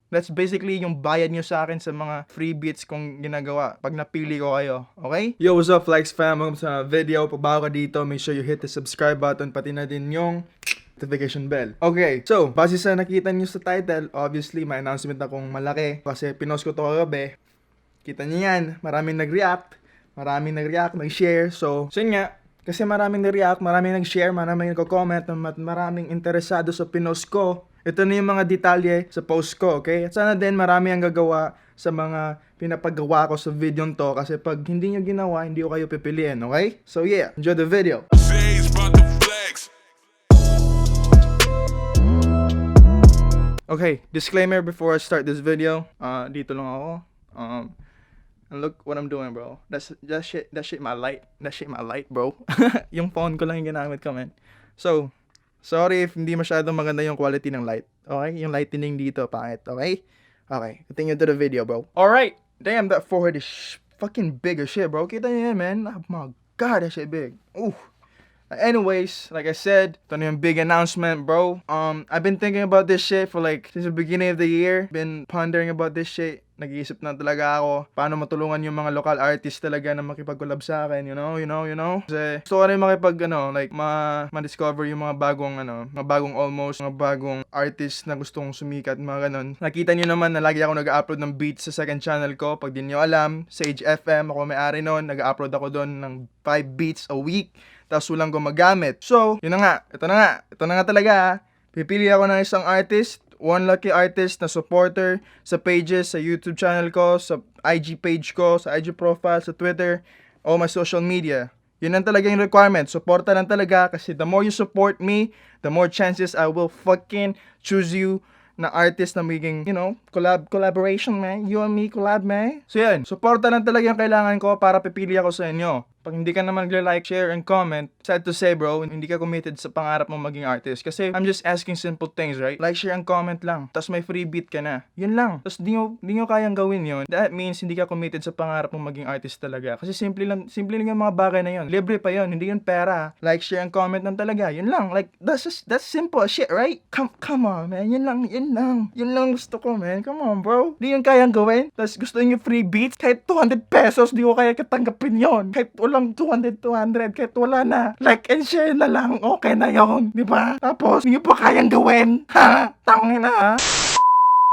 That's basically yung bayad nyo sa akin sa mga free beats kong ginagawa pag napili ko kayo. Okay? Yo, what's up, Flex fam? Welcome sa video. Pag bago ka dito, make sure you hit the subscribe button, pati na din yung notification bell. Okay, so, base sa nakita nyo sa title, obviously, may announcement akong malaki. Kasi pinost ko to kagabi. Kita nyo yan, maraming nag-react, nag-share. So yun nga, kasi maraming nag-react, maraming nag-share, maraming nag-comment, maraming interesado sa pinost ko. Ito na yung mga detalye sa post ko, okay? At sana din marami ang gagawa sa mga pinapagawa ko sa video to. Kasi pag hindi nyo ginawa, hindi ko kayo pipiliin, okay? So yeah, enjoy the video. Okay, disclaimer before I start this video. Dito lang ako. And look what I'm doing, bro. That shit my light. That shit my light, bro. Yung phone ko lang yung ginamit ko, man. So, sorry if hindi masyadong maganda yung quality ng light. Okay? Yung lightning dito, pangit. Okay? Okay, continue to the video, bro. Alright. Damn, that forehead is fucking big as shit, bro. Kita niyo yan, man. Oh my God, that shit big. Ooh. Anyways, like I said, ito na yung big announcement, bro. I've been thinking about this shit for like, since the beginning of the year. Been pondering about this shit. Nag-iisip na talaga ako paano matulungan yung mga local artists talaga na makipag-collab sa akin, you know? Kasi gusto ko rin ma-discover yung mga bagong almost, mga bagong artists na gustong sumikat, mga ganon. Nakita nyo naman na lagi ako nag-upload ng beats sa second channel ko. Pag di nyo alam, Xaje FM, ako may-ari nun. Nag-upload ako doon ng 5 beats a week. Tapos walang gumagamit. So, yun na nga. Ito na nga talaga. Pipili ako ng isang artist, one lucky artist na supporter sa pages, sa YouTube channel ko, sa IG page ko, sa IG profile, sa Twitter, o my social media. Yun lang talaga yung requirement. Supporta lang talaga kasi the more you support me, the more chances I will fucking choose you na artist na magiging, collaboration, man. You and me, collab, man. So yan, supporta lang talaga yung kailangan ko para pipili ako sa inyo. Pag hindi ka naman nag-like, share, and comment, sad to say, bro, hindi ka committed sa pangarap mo maging artist. Kasi I'm just asking simple things, right? Like, share, and comment lang. Tapos may free beat ka na. Yun lang. Tapos di nyo kayang gawin yun. That means hindi ka committed sa pangarap mo maging artist talaga. Kasi simple lang yung mga bagay na yun. Libre pa yun. Hindi yun pera. Like, share, and comment lang talaga. Yun lang. Like, that's simple as shit, right? Come on, man. Yun lang gusto ko, man. Come on, bro. Di yun kayang gawin. Tapos gusto nyo free beats. Kahit 200 pesos, di ko kaya katanggapin yun. Kahit walang 200, kahit wala na. Like and share na lang. Okay na yun. Di ba? Tapos, hindi pa kayang gawin. Ha? Tangin na, ha?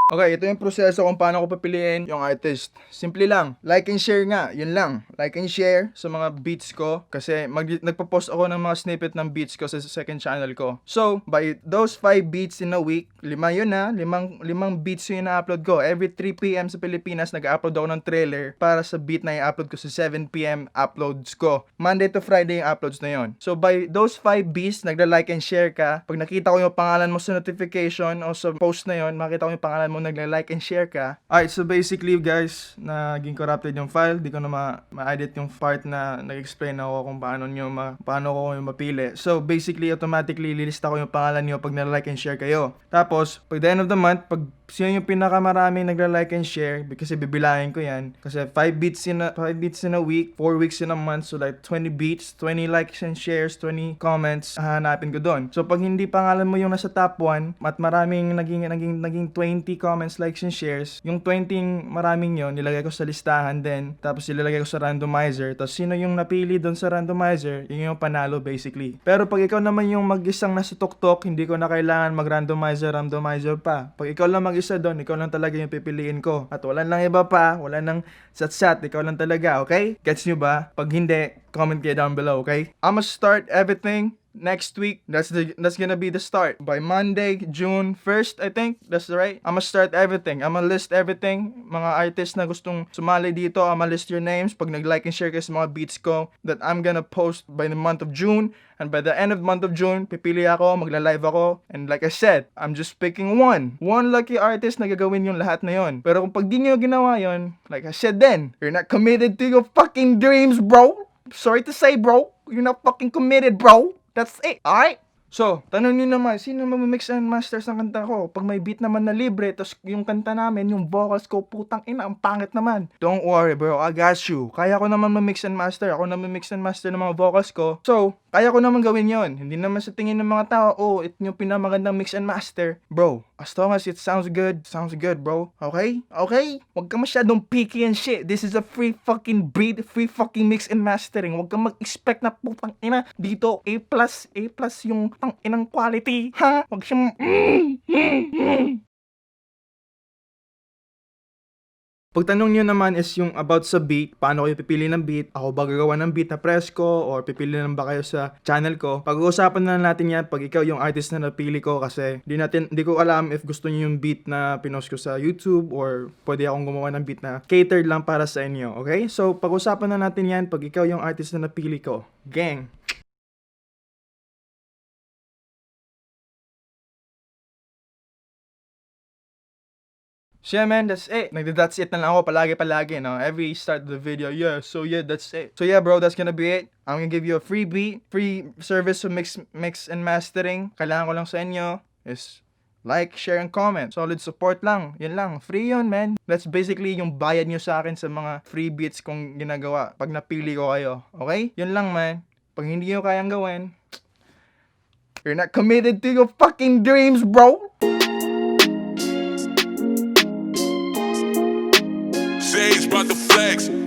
Okay, ito yung proseso kung paano ko papiliin yung artist. Simple lang. Like and share nga. Yun lang. Like and share sa mga beats ko. Kasi nagpo-post ako ng mga snippet ng beats ko sa second channel ko. So, by those 5 beats in a week, 5 yun na. 5 beats yun na-upload ko. Every 3 p.m. sa Pilipinas, nag-upload ako ng trailer para sa beat na i-upload ko sa 7 p.m. uploads ko. Monday to Friday yung uploads na yun. So, by those 5 beats, nagla-like and share ka. Pag nakita ko yung pangalan mo sa notification o sa post na yun, makita ko yung pangalan mo nagla-like and share ka. Alright, so basically guys, naging corrupted yung file. Di ko na ma-edit yung part na nag-explain ako kung paano ko yung mapili. So basically, automatically lilista ko yung pangalan nyo pag na-like and share kayo. Tapos, pag the end of the month, pag sino yung pinakamaraming nagla-like and share, kasi bibilangin ko yan. Kasi 5 beats in a week, 4 weeks in a month, so like 20 beats, 20 likes and shares, 20 comments, hahanapin ko doon. So pag hindi pangalan mo yung nasa top 1, at maraming naging 20 comments, likes and shares, yung 20 maraming yon nilagay ko sa listahan din, tapos ilalagay ko sa randomizer, tapos sino yung napili doon sa randomizer, yun yung panalo basically. Pero pag ikaw naman yung mag-isang nasa tuktok, hindi ko na kailangan mag-randomizer pa. Pag ikaw lang mag-isa doon, ikaw lang talaga yung pipiliin ko. At wala nang iba pa, wala nang sat-sat, ikaw lang talaga, okay? Gets nyo ba? Pag hindi, comment kayo down below, okay? I'ma start everything next week. That's gonna be the start. By Monday, June 1st, I think. That's right. I'ma start everything. I'ma list everything. Mga artists na gustong sumali dito, I'ma list your names. Pag nag-like and share kayo sa mga beats ko that I'm gonna post by the month of June. And by the end of the month of June, pipili ako, magla-live ako. And like I said, I'm just picking one lucky artist na gagawin yung lahat na yon. Pero kung pag di nyo ginawa yon, like I said then, you're not committed to your fucking dreams, bro. Sorry to say, bro. You're not fucking committed, bro. That's it, alright? So, tanong nyo naman, sino mamimix and masters ng kanta ko? Pag may beat naman na libre, tapos yung kanta namin, yung vocals ko, putang ina, ang pangit naman. Don't worry, bro, I got you. Kaya ko naman mamix and master. Ako na mamix and master ng mga vocals ko. So, Kaya ko naman gawin yon. Hindi naman sa tingin ng mga tao, oh, ito yung pinamagandang mix and master. Bro, as long as it sounds good, bro. Okay? Okay? Huwag ka masyadong picky and shit. This is a free fucking beat, free fucking mix and mastering. Huwag ka mag-expect na putang ina dito A+, yung tang inang quality. Ha? Huwag siyang Pagtanong nyo naman is yung about sa beat, paano kayo pipili ng beat, ako ba gagawa ng beat na press ko, or pipili lang ba kayo sa channel ko. Pag-uusapan na natin yan pag ikaw yung artist na napili ko kasi di ko alam if gusto niyo yung beat na pinost ko sa YouTube or pwede akong gumawa ng beat na catered lang para sa inyo, okay? So pag-usapan na natin yan pag ikaw yung artist na napili ko. Gang! So yeah, man, that's it. That's it na lang ako palagi, no? Every start of the video, yeah, so yeah, that's it. So yeah, bro, that's gonna be it. I'm gonna give you a free beat, free service of mix and mastering. Kailangan ko lang sa inyo is like, share, and comment. Solid support lang. Yan lang. Free yun, man. That's basically yung bayad nyo sa akin sa mga free beats kong ginagawa pag napili ko kayo. Okay? Yun lang, man. Pag hindi nyo kayang gawin, you're not committed to your fucking dreams, bro. Xaje about to flex.